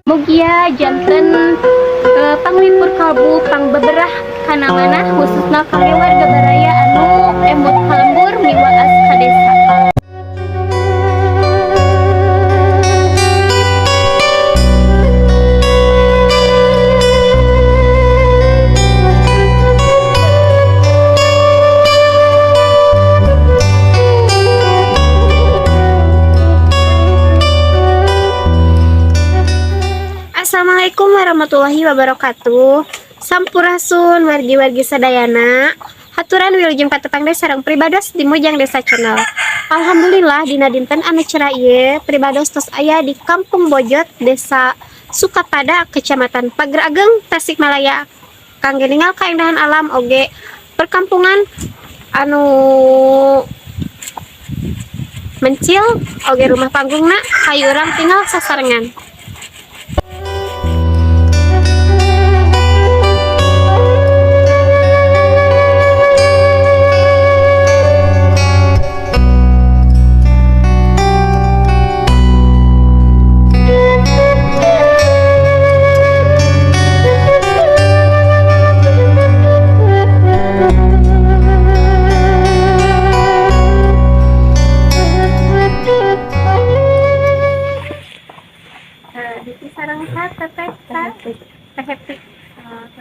Mugia janten panglipur kalbu pang beberah kana mana khususna kami warga baraya anu emut kalembur miwaas ka desa. Assalamualaikum warahmatullahi wabarakatuh. Sampurasun wargi-wargi sadayana. Haturan wilujeng patepang desa sareng pribados di Mojang Desa Channel. Alhamdulillah dina dinten anu cerah ieu pribados tos aya di Kampung Bojot, Desa Sukapada, Kecamatan Pager Ageng, Tasikmalaya. Kangge ningal kaindahan alam oge perkampungan anu mencil oge rumah panggungna hayu urang tinggal sasarengan.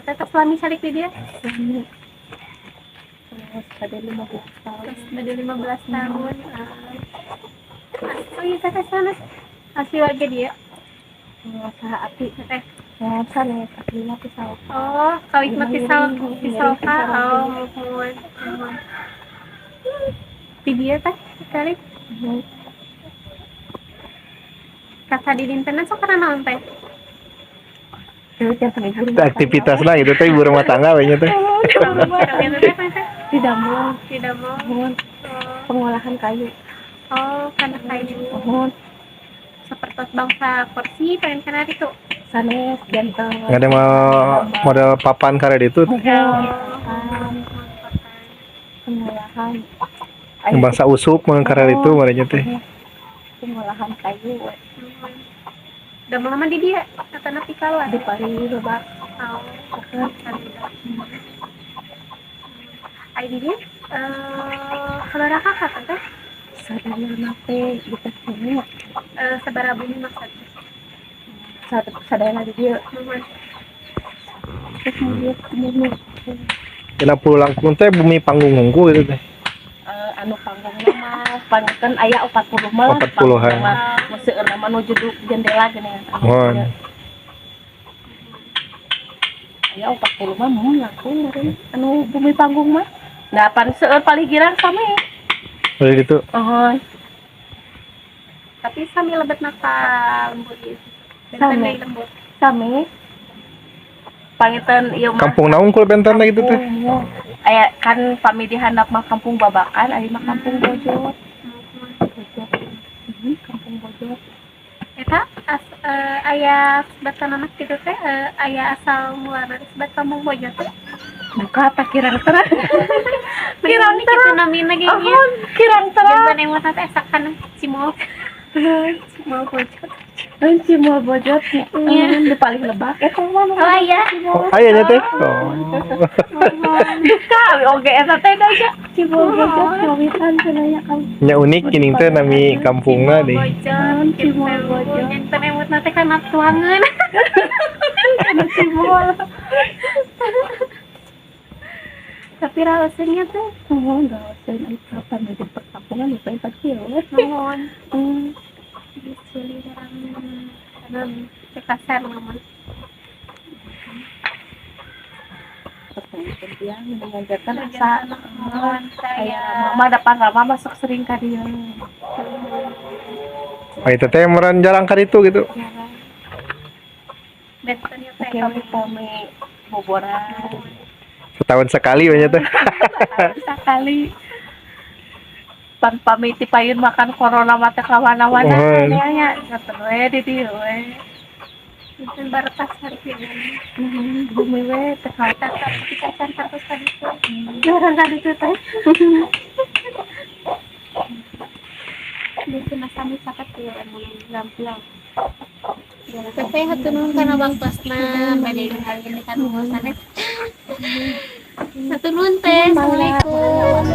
Tetap suami salik di dia. Pada 15 tahun. Pada 15 tahun. Oh iya kakak sana. Asli warga dia. Saha api teh. Sana asli mati sawah. Oh, kawit mati sawah. Oh, mohon. Di dia teh sekali. Kakak di dintenan sok kana naon teh? Aktivitas lah gitu teh ibu rumah tangga banyak teh. Tidak mau Pengolahan kayu. oh karena kayu seperti bangsa kursi pengen kena itu Sanes jantel. Nggak ada model papan karet itu. Pengolahan. Yang bangsa usup meng karet itu merenya teh. Pengolahan kayu. udah lama di dia kata napi kalah Di pari lebak. ai di dia kalau kakak kan teh Sadaya nape kita sini. sabara bumi maksudnya Sadaya di dia. Terus melihat ini. Kena pulang kun teh bumi panggung ngungku gitu teh. Anu panggung mah pangeun aya 40 mah 40-an. Maseueur mah nuju jendela gini. Mohon. Aya 40 mah mun langkung meureun anu bumi panggung mah. Da pan seueur paligiran sami. Boleh gitu. tapi sambil lebet naka lembut gitu Sami. lembut Sami. Pangetan ieu mah Kampung naung kul bentan teh gitu teh. Aya kan pami di handap mah kampung Babakan, ari mah kampung Bojot. Kampung Bojot. eta aya sebat anak gitu teh aya asal mulana sebat kampung Bojot teh Buka tak kirang terang. kirang kita namina gini Kirang terang. dan yang teh esakan cimol Bojot Cimol Bojot di paling lebak eta mah. oh iya Aya nya teh. Oh. Duka oge eta teh da Cimol Bojot kawitan cenah kan. Nya unik gini teh nami kampungna deh. Bojot Cimol Bojot. yang teh emut teh kan tuangan Cimol. tapi raosnya teh Enggak usah ini kapan di perkampungan itu yang kecil. mohon disulit orang kasar namun Yang mengajarkan asa mohon saya mama depan Rama masuk sering ka dieu. Oh itu teh meureun jarang ka ditu gitu. betul teh Kami boboran Setahun sekali banyak teh. sekali. Pan pamiti payun makan corona mah teh ka mana-mana Mohon. nya nya ngatur we di dieu we. Mungkin baru pas hari ini. Bumi we teh Tatap kita cantar terus tadi tuh. Orang tadi tuh teh. Di sana kami sakat tuh emang gamplang. Tapi hatunun karena waktunya pada hari ini kan urusannya. Hatunun teh. Assalamualaikum.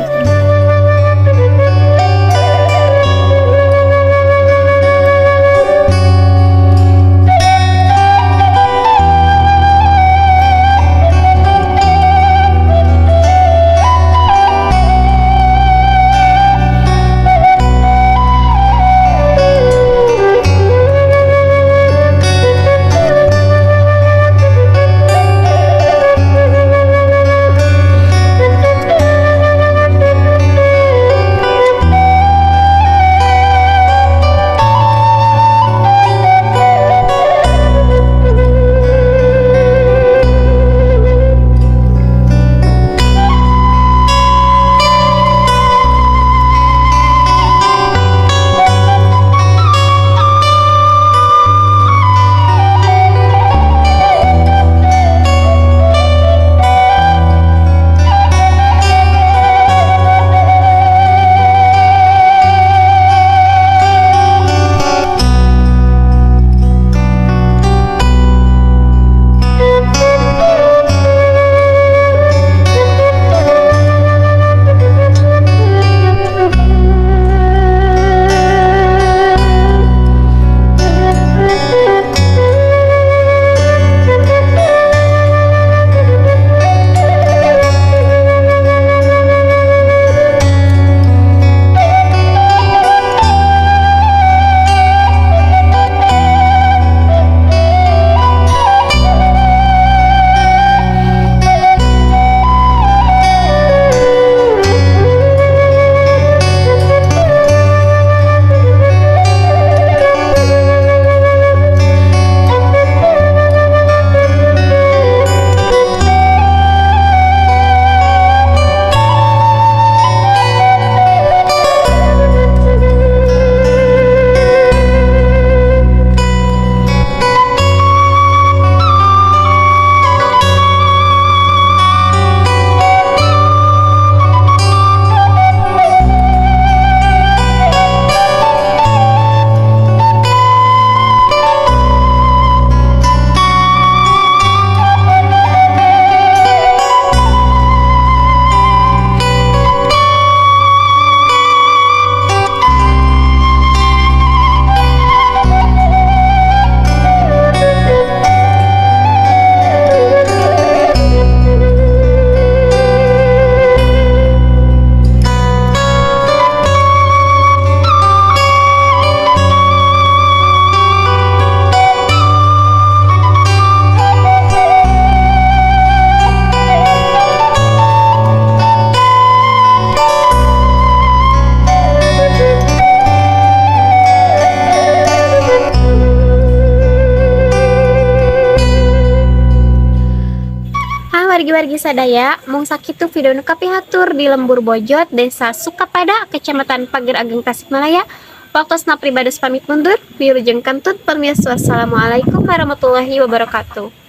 Wargi-wargi sadaya, mung sakitu video nu kapihatur di Lembur Bojot, Desa Sukapada, Kecamatan Pager Ageng, Tasikmalaya. Waktosna pribados pamit mundur, wilujeng kantun permias. Wassalamualaikum warahmatullahi wabarakatuh.